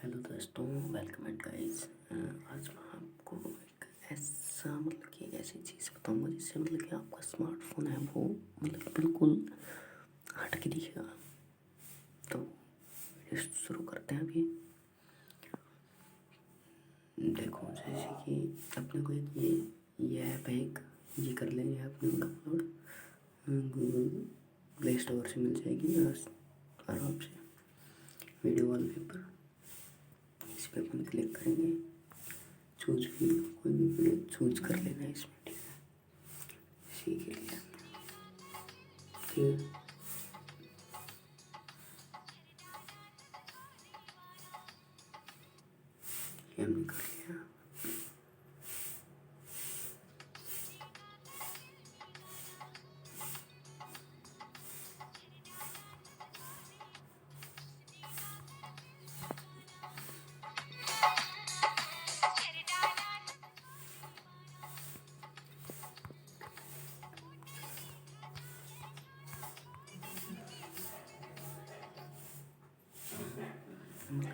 Hello दोस्तों, welcome and guys. आज मैं आपको एक ऐसा कि एक ऐसी चीज़ बताऊंगा जिससे कि आपका स्मार्टफोन है वो बिल्कुल हट के दिखेगा। तो वीडियो शुरू करते हैं अभी। देखो, जैसे कि अपने को एक ये ऐप है, ये कर लेंगे अपने को डाउनलोड। गूगल प्ले स्टोर से मिल जाएगी आराम से। वीडियो वॉलपेपर, इस पर अपन क्लिक करेंगे। चूज वीडियो, कोई भी वीडियो चूज कर लेना है इसमें, ठीक है। इसी के लिए फिर ये हमने कर लिया।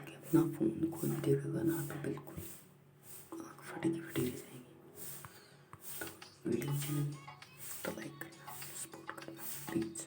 कि अपना फ़ोन खुद देखेगा ना तो बिल्कुल आँख फटी की फटी रह जाएगी। तो वीडियो अच्छी लगी तो लाइक करना, सपोर्ट करना प्लीज़।